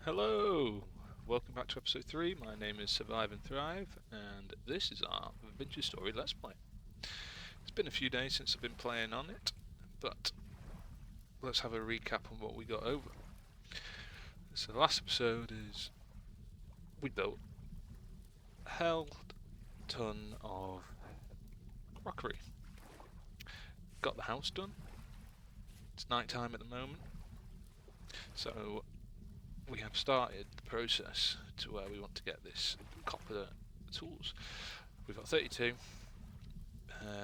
Hello! Welcome back to episode 3. My name is SirViveNThrive, and this is our Vintage Story Let's Play. It's been a few days since I've been playing on it, but let's have a recap on what we got over. So the last episode is we built a hell ton of crockery. Got the house done. It's night time at the moment, so we have started the process to where we want to get this copper tools. We've got 32,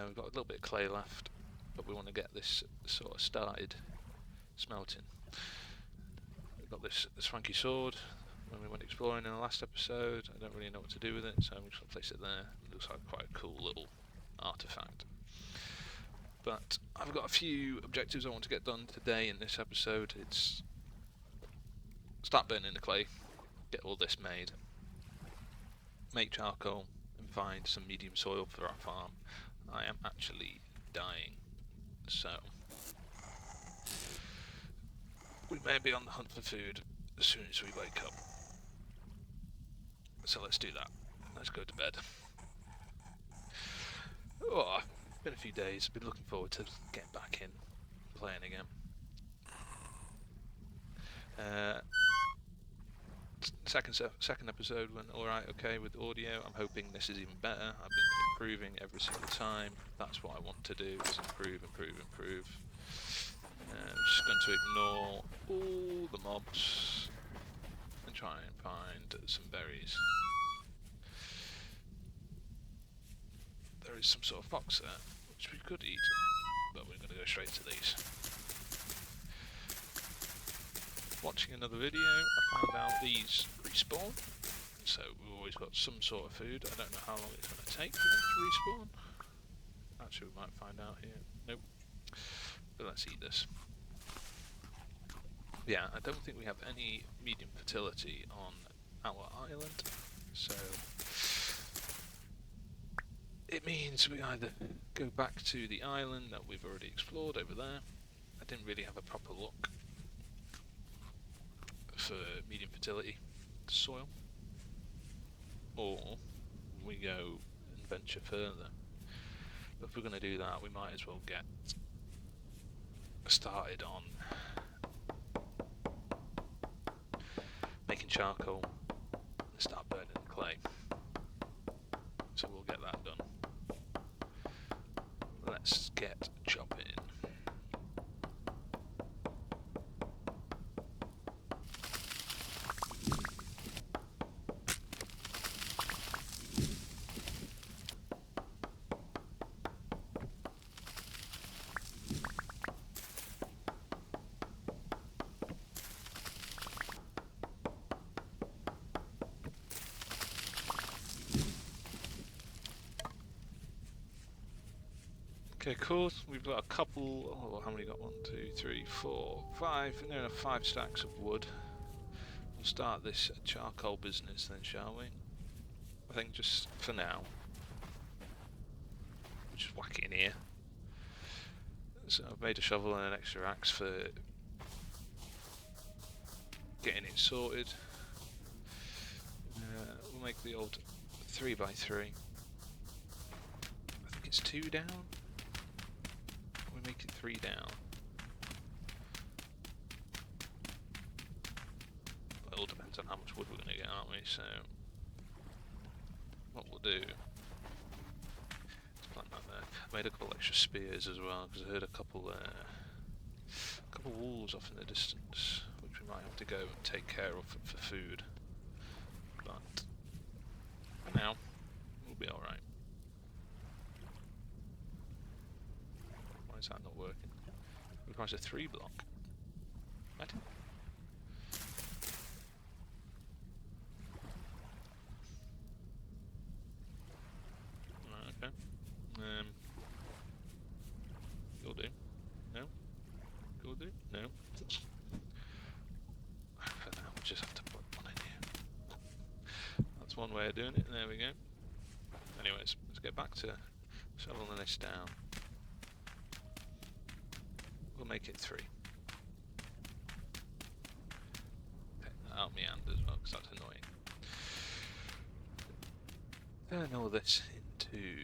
we've got a little bit of clay left, but we want to get this sort of started smelting. We've got this funky sword. When we went exploring in the last episode, I don't really know what to do with it, so I'm just going to place it there. It looks like quite a cool little artifact. But I've got a few objectives I want to get done today in this episode. It's start burning the clay, get all this made, make charcoal, and find some medium soil for our farm. I am actually dying, so we may be on the hunt for food as soon as we wake up. So let's do that. Let's go to bed. Oh, it's been a few days. I've been looking forward to getting back in, playing again. Second episode went alright, okay, with audio. I'm hoping this is even better. I've been improving every single time. That's what I want to do, is improve. I'm just going to ignore all the mobs and try and find some berries. There is some sort of fox there, which we could eat, but we're going to go straight to these. Watching another video, I found out these respawn, so we've always got some sort of food. I don't know how long it's going to take for them to respawn. Actually, we might find out here. Nope. But let's eat this. Yeah, I don't think we have any medium fertility on our island, so it means we either go back to the island that we've already explored over there. I didn't really have a proper look for medium fertility soil, or we go and venture further. But if we're going to do that, we might as well get started on making charcoal and start burning the clay. So we'll get that done. Let's get chopping. Okay, cool. We've got a couple. Oh, how many got? 1, 2, 3, 4, 5. No, 5 stacks of wood. We'll start this charcoal business then, shall we? I think just for now. We'll just whack it in here. So I've made a shovel and an extra axe for getting it sorted. We'll make the old 3x3. I think it's 2 down. Make it 3 down. It all depends on how much wood we're going to get, aren't we? So what we'll do, let's plant that there. I made a couple extra spears as well because I heard a couple wolves off in the distance, which we might have to go and take care of for food. But for now, we'll be all right. Is that not working? It requires a 3 block. What? Right, okay. You'll do. No? You'll do? No? For now, we'll just have to put one in here. That's one way of doing it. There we go. Anyways, let's get back to shoveling this down. We'll make it 3. Take that out of my hand. Turn all this into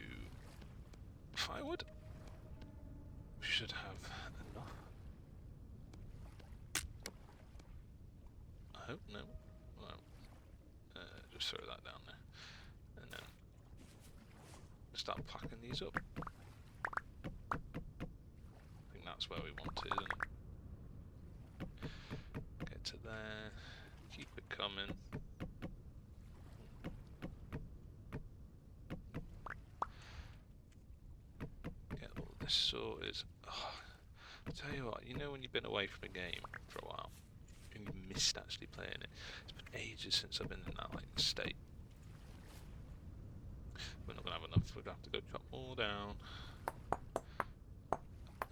firewood. We should have enough. I hope no. Well, just throw that down there, and then start packing these up. I think that's where we want it, isn't it? Get to there. Keep it coming. Get all this sorted. Oh, I tell you what, you know when you've been away from a game for a while and you've missed actually playing it? It's been ages since I've been in that state. We're not going to have enough. We're going to have to go chop all down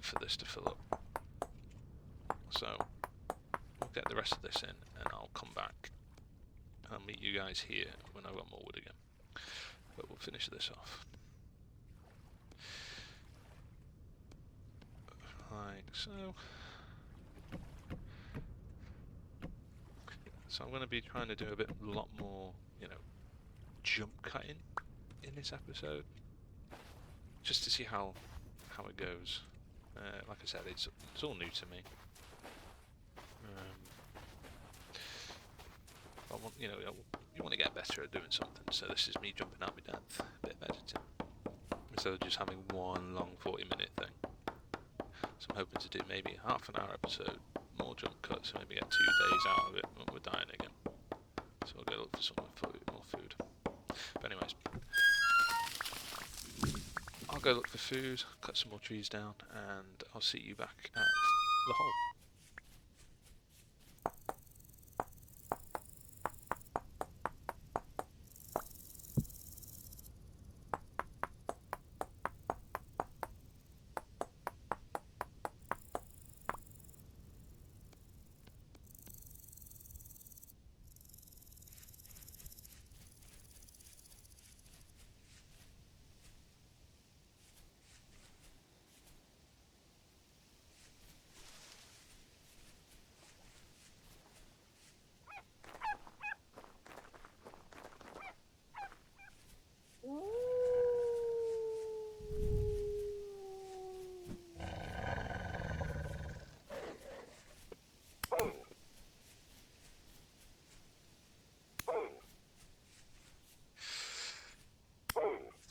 for this to fill up. So we'll get the rest of this in and I'll come back. I'll meet you guys here when I've got more wood again. But we'll finish this off. Like so. So I'm going to be trying to do a lot more, jump cutting in this episode, just to see how it goes. Like I said, it's all new to me. I want, you want to get better at doing something. So this is me jumping out my depth, a bit of editing, instead of just having one long 40-minute thing. So I'm hoping to do maybe a half-an-hour episode, more jump cuts, so maybe get 2 days out of it when we're dying again. So I'll go look for some more food. But anyways, I'll go look for food, cut some more trees down, and I'll see you back at the hole.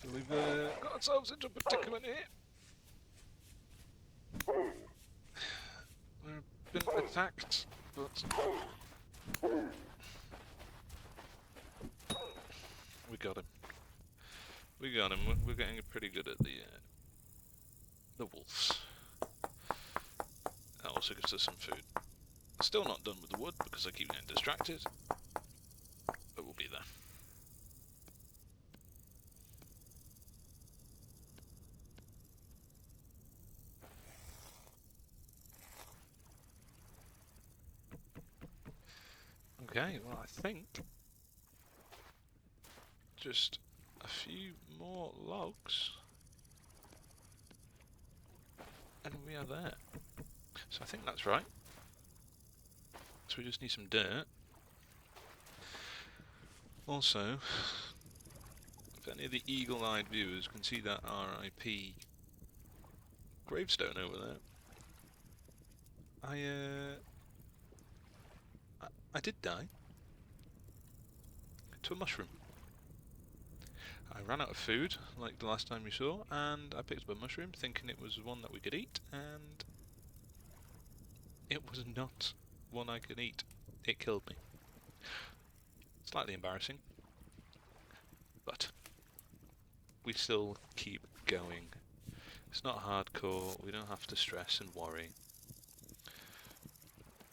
So we've got ourselves into a predicament here. We're been attacked, but we got him. We got him. We're getting pretty good at the wolves. That also gives us some food. Still not done with the wood because I keep getting distracted, but we'll be there. Okay, well I think just a few more logs and we are there. So I think that's right. So we just need some dirt. Also, if any of the eagle-eyed viewers can see that RIP gravestone over there, I did die to a mushroom. I ran out of food, like the last time you saw, and I picked up a mushroom thinking it was one that we could eat, and it was not one I could eat. It killed me. Slightly embarrassing, but we still keep going. It's not hardcore, we don't have to stress and worry,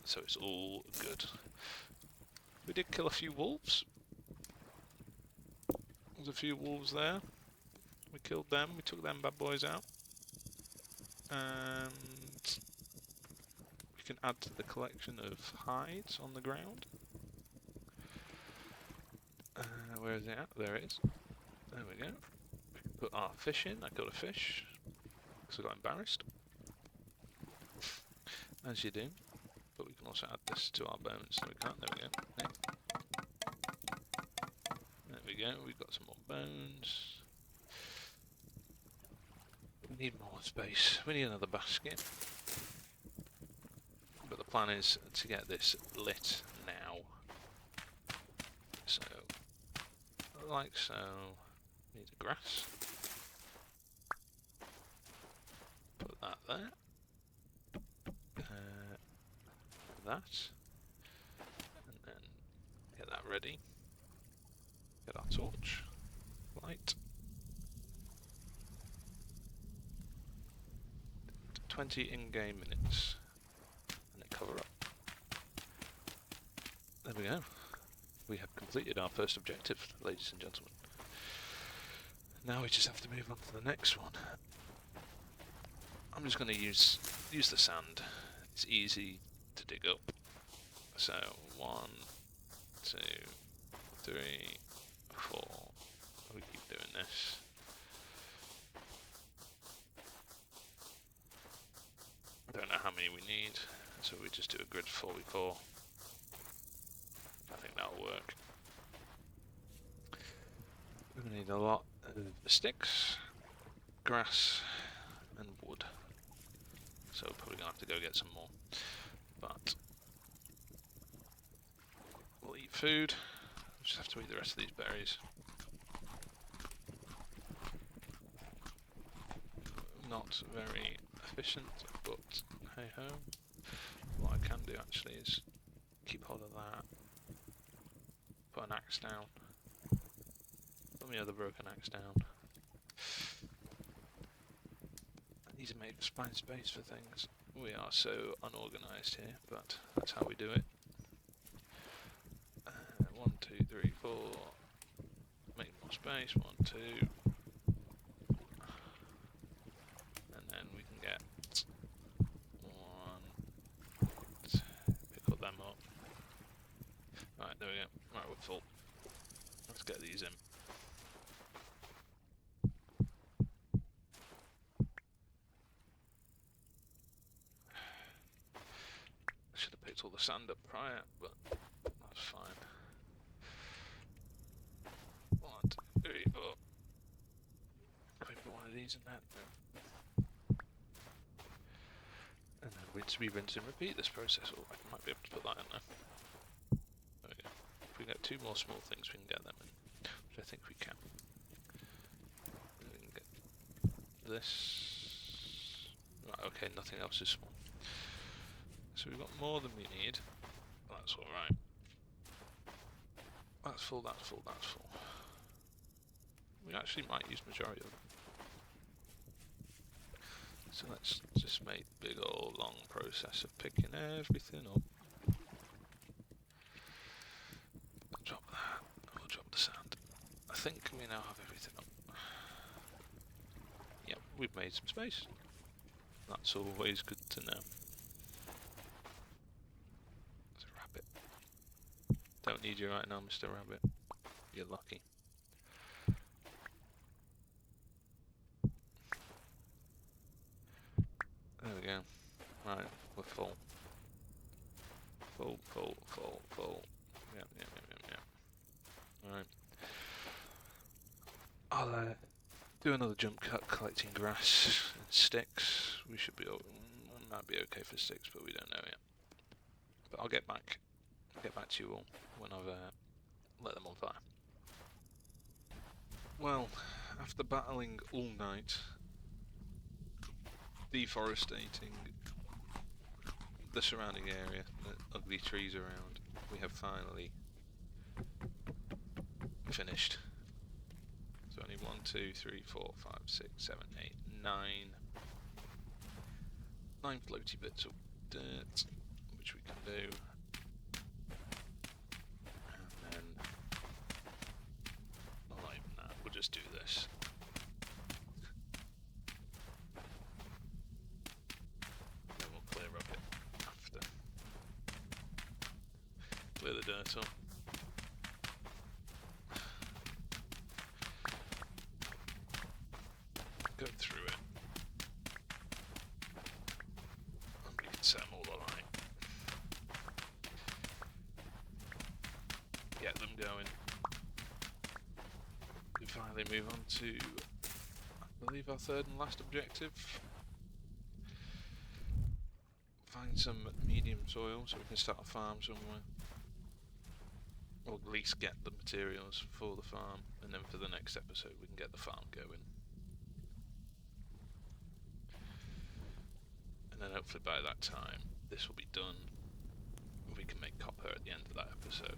so it's all good. We did kill a few wolves. There's a few wolves there. We killed them, we took them bad boys out. And we can add to the collection of hides on the ground. Where is it at? There it is. There we go. We can put our fish in. I killed a fish because I got embarrassed. As you do. But we can also add this to our bones. No, we can't. There we go. There we we go, we've got some more bones. We need more space. We need another basket. But the plan is to get this lit now. So, like so. Need a grass. Put that there. That. And then get that ready. Get our torch. Light. 20 in-game minutes. And then cover up. There we go. We have completed our first objective, ladies and gentlemen. Now we just have to move on to the next one. I'm just going to use the sand. It's easy to dig up. So 1, 2, 3, 4. We keep doing this. I don't know how many we need, so we just do a grid 4x4. I think that'll work. We're going to need a lot of sticks, grass, and wood. So we're probably going to have to go get some more. But we'll eat food. We'll just have to eat the rest of these berries. Not very efficient, but hey ho. What I can do actually is keep hold of that. Put an axe down. Put my other broken axe down. I need to find space for things. We are so unorganised here, but that's how we do it. 1, 2, 3, 4. Make more space. 1, 2. And then we can get 1. Pick them up. Right, there we go. Right, we're full. Let's get these in. Should have picked all the sand up prior, but that's fine. 1, 2, 3, 4. Can we put one of these in there? No. And then we rinse and repeat this process. Oh, I might be able to put that in there. There we go. If we get 2 more small things, we can get them in, which I think we can. We can get this. Right, okay, nothing else is small. So we've got more than we need. That's alright. That's full, that's full, that's full. We actually might use majority of them. So let's just make big old long process of picking everything up. Drop that, we'll drop the sand. I think we now have everything up. Yep, we've made some space. That's always good to know. There's a rabbit. Don't need you right now, Mr. Rabbit. You're lucky. There we go. Right, we're full. Full, full, full, full. Yep. Alright. I'll do another jump cut collecting grass and sticks. We should be, might be okay for sticks, but we don't know yet. But I'll get back to you all when I've let them on fire. Well, after battling all night, deforestating the surrounding area, the ugly trees around, we have finally finished. So only 1, 2, 3, 4, 5, 6, 7, 8, 9. 9 floaty bits of dirt, which we can do. And then, not even that, we'll just do this. Then we'll clear up it after. Clear the dirt up. Go through it. And we can set them all alight. Get them going. finally move on to, I believe, our third and last objective. Find some medium soil so we can start a farm somewhere. Or at least get the materials for the farm, and then for the next episode we can get the farm going. And then hopefully by that time this will be done. We can make copper at the end of that episode.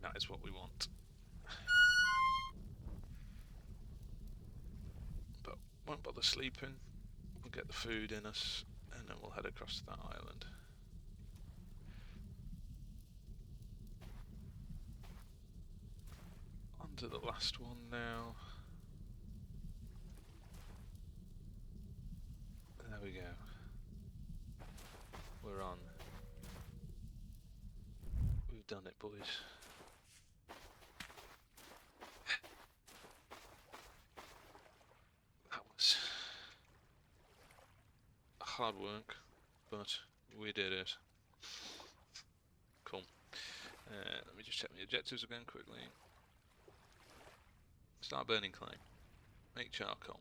That is what we want. But won't bother sleeping. We'll get the food in us, and then we'll head across to that island. On to the last one now. There we go. We're on. We've done it, boys. That was hard work, but we did it. Cool. Let me just check my objectives again quickly. Start burning clay. Make charcoal.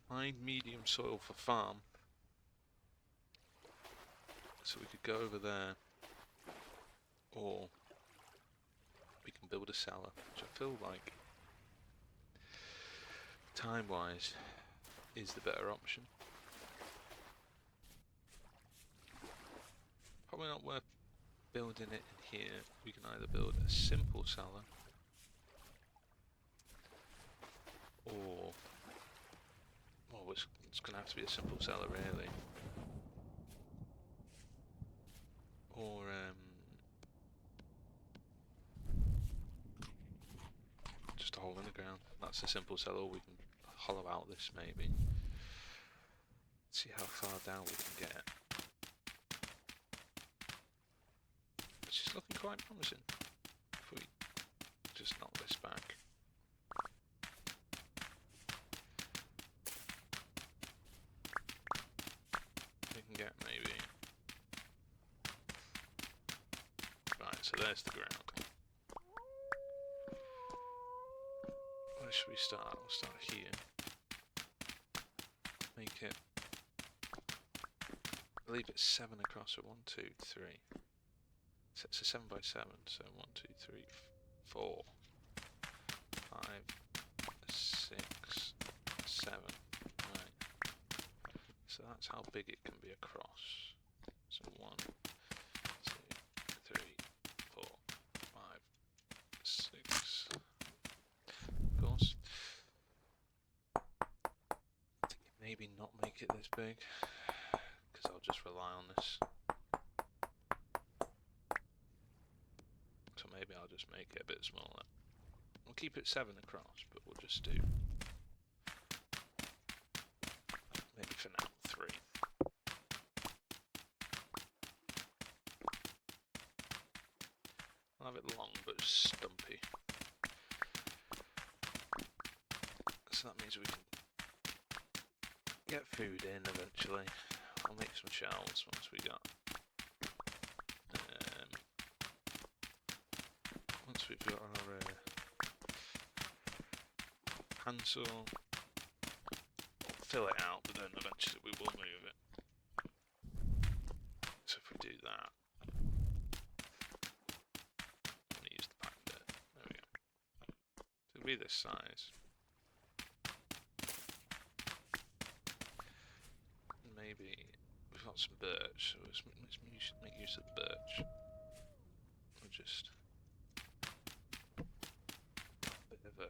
Find medium soil for farm. So we could go over there, or we can build a cellar, which I feel like, time-wise, is the better option. Probably not worth building it in here. We can either build a simple cellar, or, well, it's going to have to be a simple cellar really. Or just a hole in the ground. That's a simple cellar. We can hollow out this maybe. See how far down we can get. Which is looking quite promising. If we just knock this back. We can get maybe. Right, so there's the ground. Where should we start? We'll start here. Make it. I believe it's 7 across, so 1, 2, 3. So it's a 7 by 7, so 1, 2, 3, 4, 5, 6, 7. Right. So that's how big it can be across. So 1, 2, 3, 4, 5, 6. Of course. I think maybe not make it this big, because I'll just rely on this. So maybe I'll just make it a bit smaller. We'll keep it 7 across, but we'll just do, maybe for now, 3. I'll have it long but stumpy. So that means we can get food in eventually. I'll make some shelves once we got. Once we've got our handsaw, we'll fill it out, but then eventually we will move it. So if we do that, I'm going to use the pack bit. There we go. So it'll be this size. Maybe we've got some birch, so let's make use of the birch. We'll just a bit of a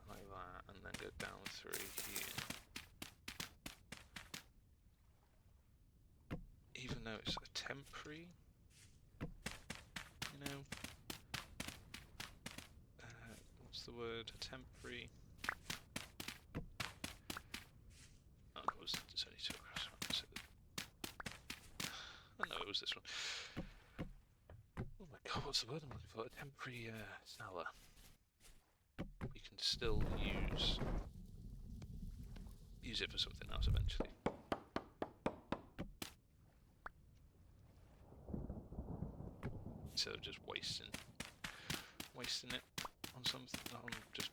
like that, and then go down through here. Even though it's a temporary, you know, what's the word? A temporary. There's only 2 across. So oh no, it was this one. Oh my god, what's the word I'm looking for? A temporary cellar. You can still use it for something else eventually. instead of just wasting it on something. I'm just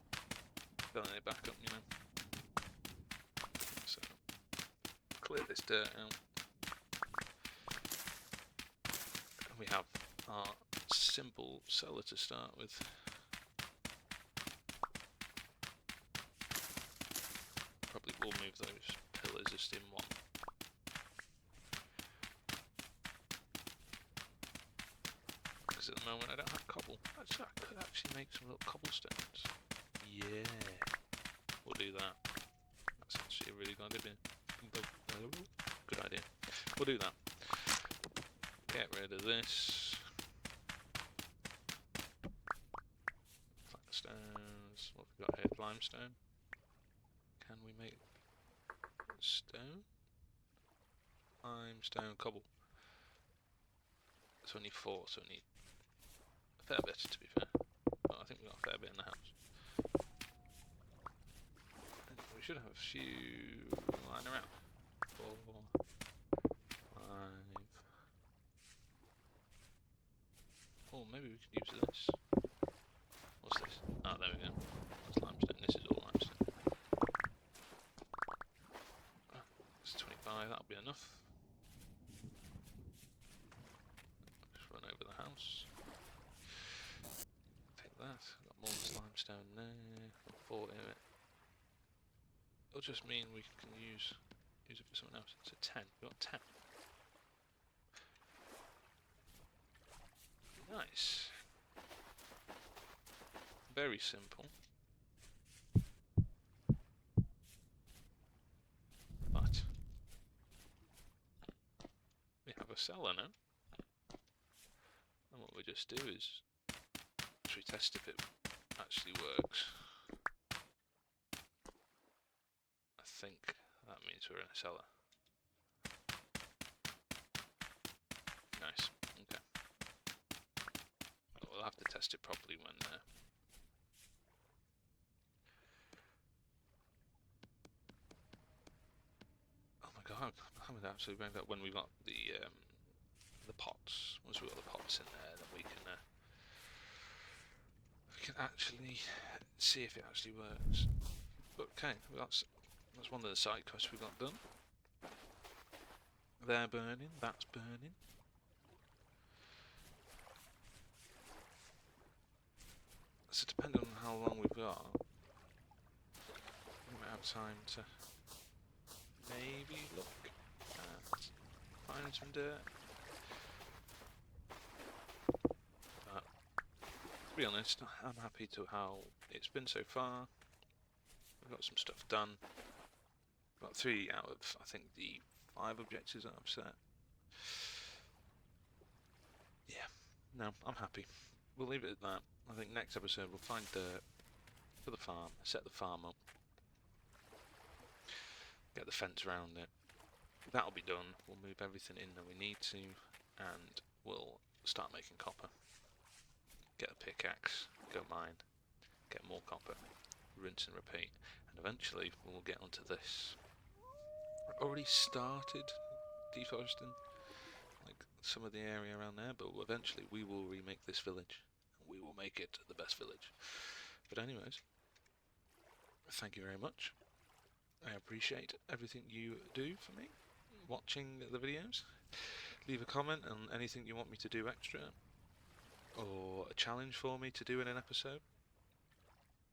filling it back up, you know. So clear this dirt out. We have our simple cellar to start with. Probably will move those pillars just in one. Because at the moment I don't have cobble. Actually, I could actually make some little cobblestones. Yeah, we'll do that. That's actually a really good idea. Good idea. We'll do that. Get rid of this. Stones. What have we got here? Limestone. Can we make stone? Limestone, cobble. It's only 4, so we need a fair bit, to be fair. Well, I think we got a fair bit in the house. And we should have a few lying around. 4, 5. Oh, maybe we could use this. What's this? Oh, there we go. That's limestone. This is all limestone. Oh, it's 25. That'll be enough. Just run over the house. Take that. Got more limestone there. 40 of it. It'll just mean we can use it for someone else. It's a 10. We've got 10. Nice. Very simple. But we have a cellar now. And what we just do is we test if it actually works. I think that means we're in a cellar. Nice. Okay. We'll have to test it properly when oh my god, I'm absolutely going that when we got the pots. Once we've got the pots in there, then we can actually see if it actually works. Okay, well, that's one of the side quests we got done. They're burning, that's burning. So depending on how long we've got, we might have time to maybe look at finding some dirt. But to be honest, I'm happy to how it's been so far. We've got some stuff done. Got 3 out of, I think, the 5 objectives that I've set. Yeah, no, I'm happy. We'll leave it at that. I think next episode we'll find dirt for the farm, set the farm up, get the fence around it. That'll be done. We'll move everything in that we need to, and we'll start making copper. Get a pickaxe, go mine, get more copper, rinse and repeat, and eventually we'll get onto this. I've already started deforesting like some of the area around there, but eventually we will remake this village. We will make it the best village. But anyways, thank you very much. I appreciate everything you do for me, watching the videos. Leave a comment on anything you want me to do extra, or a challenge for me to do in an episode.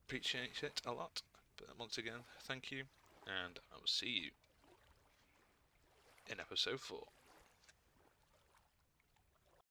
Appreciate it a lot. But once again, thank you, and I will see you in episode 4.